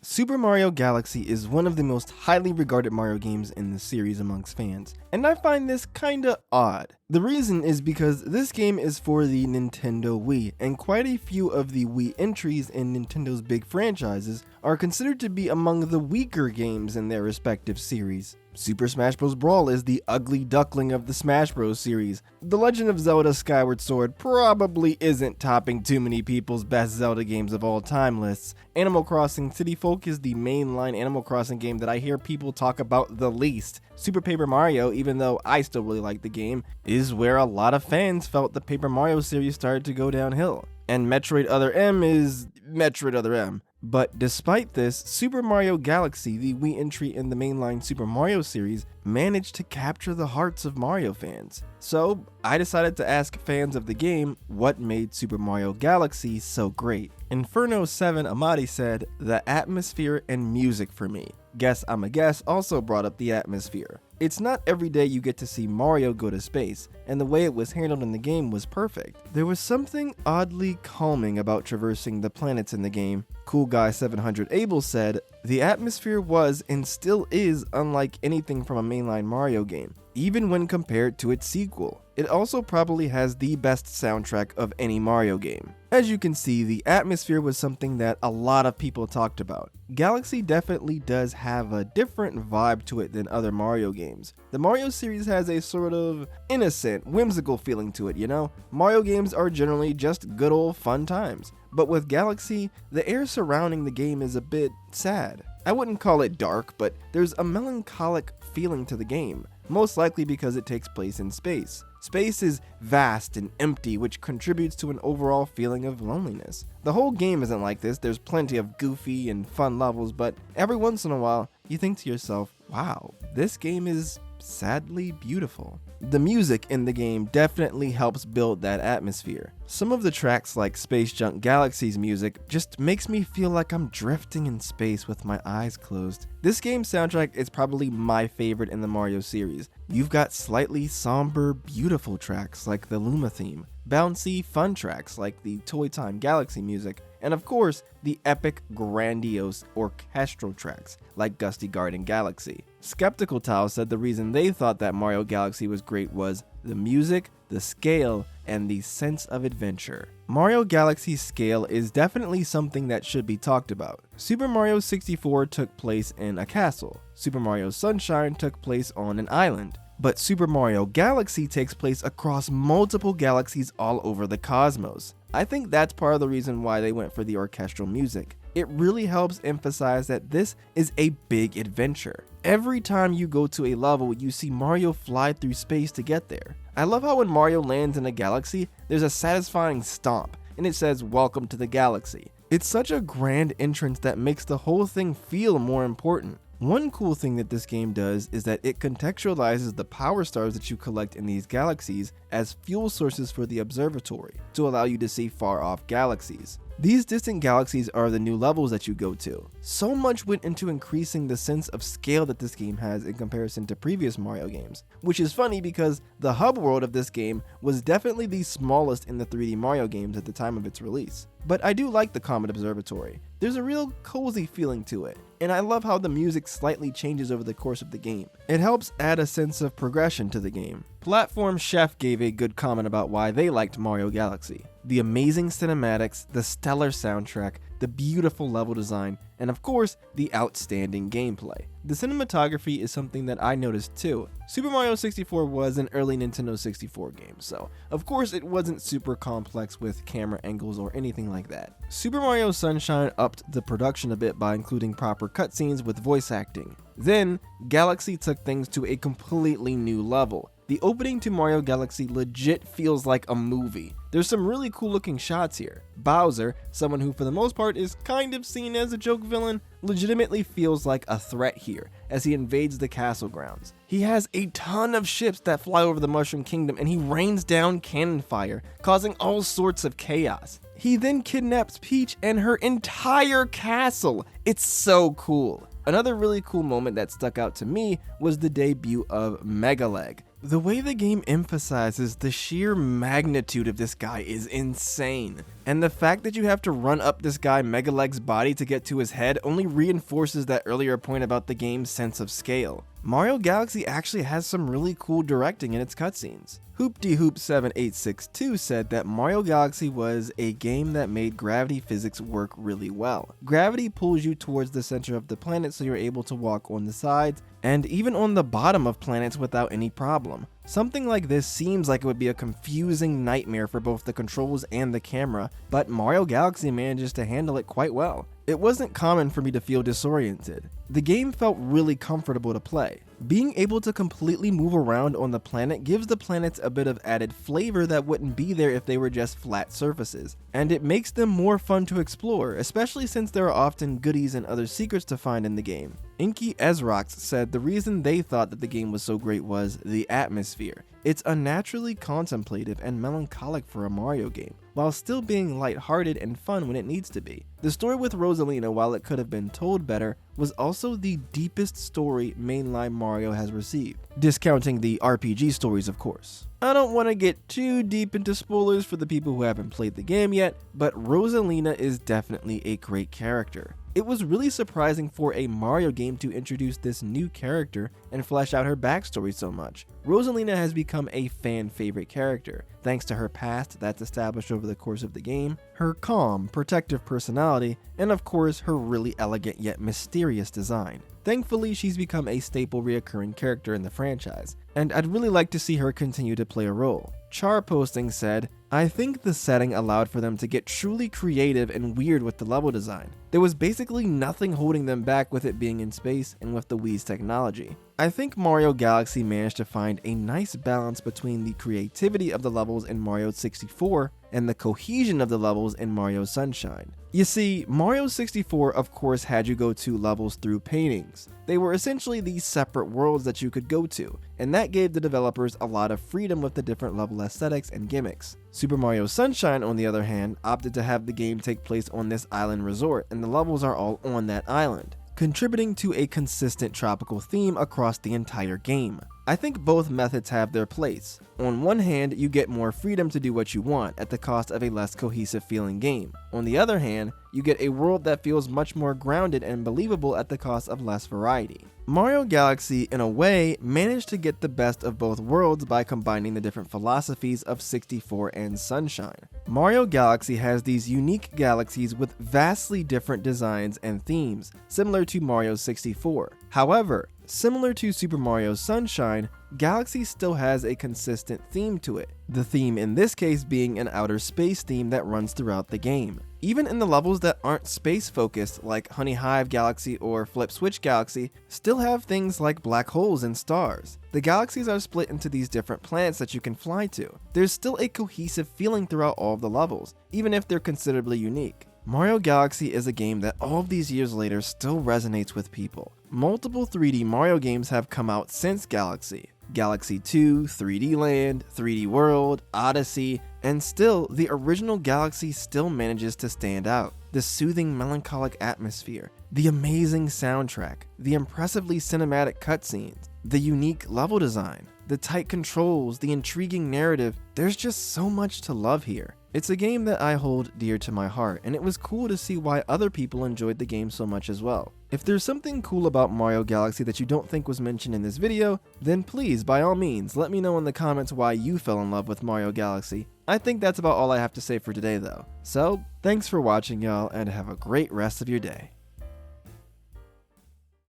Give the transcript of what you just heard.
Super Mario Galaxy is one of the most highly regarded Mario games in the series amongst fans, and I find this kinda odd. The reason is because this game is for the Nintendo Wii, and quite a few of the Wii entries in Nintendo's big franchises are considered to be among the weaker games in their respective series. Super Smash Bros. Brawl is the ugly duckling of the Smash Bros. Series. The Legend of Zelda Skyward Sword probably isn't topping too many people's best Zelda games of all time lists. Animal Crossing City Folk is the mainline Animal Crossing game that I hear people talk about the least. Super Paper Mario, even though I still really like the game, is where a lot of fans felt the Paper Mario series started to go downhill. And Metroid Other M is Metroid Other M. But despite this, Super Mario Galaxy, the Wii entry in the mainline Super Mario series, managed to capture the hearts of Mario fans. So I decided to ask fans of the game what made Super Mario Galaxy so great. Inferno7 Amadi said, "The atmosphere and music for me." Guess I'm a Guess also brought up the atmosphere. It's not every day you get to see Mario go to space, and the way it was handled in the game was perfect. There was something oddly calming about traversing the planets in the game. Cool Guy 700 Abel said, "The atmosphere was and still is unlike anything from a mainline Mario game, even when compared to its sequel. It also probably has the best soundtrack of any Mario game." As you can see, the atmosphere was something that a lot of people talked about. Galaxy definitely does have a different vibe to it than other Mario games. The Mario series has a sort of innocent, whimsical feeling to it, you know? Mario games are generally just good old fun times. But with Galaxy, the air surrounding the game is a bit sad. I wouldn't call it dark, but there's a melancholic feeling to the game, most likely because it takes place in space. Space is vast and empty, which contributes to an overall feeling of loneliness. The whole game isn't like this. There's plenty of goofy and fun levels, but every once in a while, you think to yourself, wow, this game is sadly beautiful. The music in the game definitely helps build that atmosphere. Some of the tracks like Space Junk Galaxy's music just makes me feel like I'm drifting in space with my eyes closed. This game's soundtrack is probably my favorite in the Mario series. You've got slightly somber, beautiful tracks like the Luma theme, bouncy, fun tracks like the Toy Time Galaxy music, and of course, the epic, grandiose orchestral tracks like Gusty Garden Galaxy. Skeptical Tile said the reason they thought that Mario Galaxy was great was the music, the scale, and the sense of adventure. Mario Galaxy's scale is definitely something that should be talked about. Super Mario 64 took place in a castle. Super Mario Sunshine took place on an island. But Super Mario Galaxy takes place across multiple galaxies all over the cosmos. I think that's part of the reason why they went for the orchestral music. It really helps emphasize that this is a big adventure. Every time you go to a level, you see Mario fly through space to get there. I love how when Mario lands in a galaxy, there's a satisfying stomp, and it says, "Welcome to the galaxy." It's such a grand entrance that makes the whole thing feel more important. One cool thing that this game does is that it contextualizes the power stars that you collect in these galaxies as fuel sources for the observatory to allow you to see far off galaxies. These distant galaxies are the new levels that you go to. So much went into increasing the sense of scale that this game has in comparison to previous Mario games, which is funny because the hub world of this game was definitely the smallest in the 3D Mario games at the time of its release. But I do like the Comet Observatory. There's a real cozy feeling to it, and I love how the music slightly changes over the course of the game. It helps add a sense of progression to the game. Platform Chef gave a good comment about why they liked Mario Galaxy. The amazing cinematics, the stellar soundtrack, the beautiful level design, and of course, the outstanding gameplay. The cinematography is something that I noticed too. Super Mario 64 was an early Nintendo 64 game, so of course it wasn't super complex with camera angles or anything like that. Super Mario Sunshine upped the production a bit by including proper cutscenes with voice acting. Then, Galaxy took things to a completely new level. The opening to Mario Galaxy legit feels like a movie. There's some really cool looking shots here. Bowser, someone who for the most part is kind of seen as a joke villain, legitimately feels like a threat here as he invades the castle grounds. He has a ton of ships that fly over the Mushroom Kingdom and he rains down cannon fire, causing all sorts of chaos. He then kidnaps Peach and her entire castle. It's so cool. Another really cool moment that stuck out to me was the debut of Megaleg. The way the game emphasizes the sheer magnitude of this guy is insane, and the fact that you have to run up this guy Megaleg's body to get to his head only reinforces that earlier point about the game's sense of scale. Mario Galaxy actually has some really cool directing in its cutscenes. HoopDeHoop7862 said that Mario Galaxy was a game that made gravity physics work really well. Gravity pulls you towards the center of the planet so you're able to walk on the sides and even on the bottom of planets without any problem. Something like this seems like it would be a confusing nightmare for both the controls and the camera, but Mario Galaxy manages to handle it quite well. It wasn't common for me to feel disoriented. The game felt really comfortable to play. Being able to completely move around on the planet gives the planets a bit of added flavor that wouldn't be there if they were just flat surfaces, and it makes them more fun to explore, especially since there are often goodies and other secrets to find in the game. Inky Ezrox said the reason they thought that the game was so great was the atmosphere. It's unnaturally contemplative and melancholic for a Mario game, while still being lighthearted and fun when it needs to be. The story with Rosalina, while it could have been told better, was also the deepest story mainline Mario has received, discounting the RPG stories of course. I don't want to get too deep into spoilers for the people who haven't played the game yet, but Rosalina is definitely a great character. It was really surprising for a Mario game to introduce this new character and flesh out her backstory so much. Rosalina has become a fan favorite character, thanks to her past that's established over the course of the game, her calm, protective personality, and of course her really elegant yet mysterious design. Thankfully, she's become a staple reoccurring character in the franchise, and I'd really like to see her continue to play a role. Char Posting said, "I think the setting allowed for them to get truly creative and weird with the level design. There was basically nothing holding them back with it being in space and with the Wii's technology. I think Mario Galaxy managed to find a nice balance between the creativity of the levels in Mario 64 and the cohesion of the levels in Mario Sunshine. You see, Mario 64 of course had you go to levels through paintings. They were essentially these separate worlds that you could go to, and that gave the developers a lot of freedom with the different level aesthetics and gimmicks. Super Mario Sunshine, on the other hand, opted to have the game take place on this island resort, and the levels are all on that island, contributing to a consistent tropical theme across the entire game. I think both methods have their place. On one hand, you get more freedom to do what you want at the cost of a less cohesive feeling game. On the other hand, you get a world that feels much more grounded and believable at the cost of less variety. Mario Galaxy, in a way, managed to get the best of both worlds by combining the different philosophies of 64 and Sunshine. Mario Galaxy has these unique galaxies with vastly different designs and themes, similar to Mario 64. However, similar to Super Mario Sunshine, Galaxy still has a consistent theme to it, the theme in this case being an outer space theme that runs throughout the game. Even in the levels that aren't space focused, like Honey Hive Galaxy or Flip Switch Galaxy, still have things like black holes and stars. The galaxies are split into these different planets that you can fly to. There's still a cohesive feeling throughout all of the levels, even if they're considerably unique. Mario Galaxy is a game that all of these years later still resonates with people. Multiple 3D Mario games have come out since Galaxy. Galaxy 2, 3D Land, 3D World, Odyssey, and still, the original Galaxy still manages to stand out. The soothing, melancholic atmosphere, the amazing soundtrack, the impressively cinematic cutscenes, the unique level design, the tight controls, the intriguing narrative, there's just so much to love here. It's a game that I hold dear to my heart, and it was cool to see why other people enjoyed the game so much as well. If there's something cool about Mario Galaxy that you don't think was mentioned in this video, then please, by all means, let me know in the comments why you fell in love with Mario Galaxy. I think that's about all I have to say for today though. So, thanks for watching y'all, and have a great rest of your day.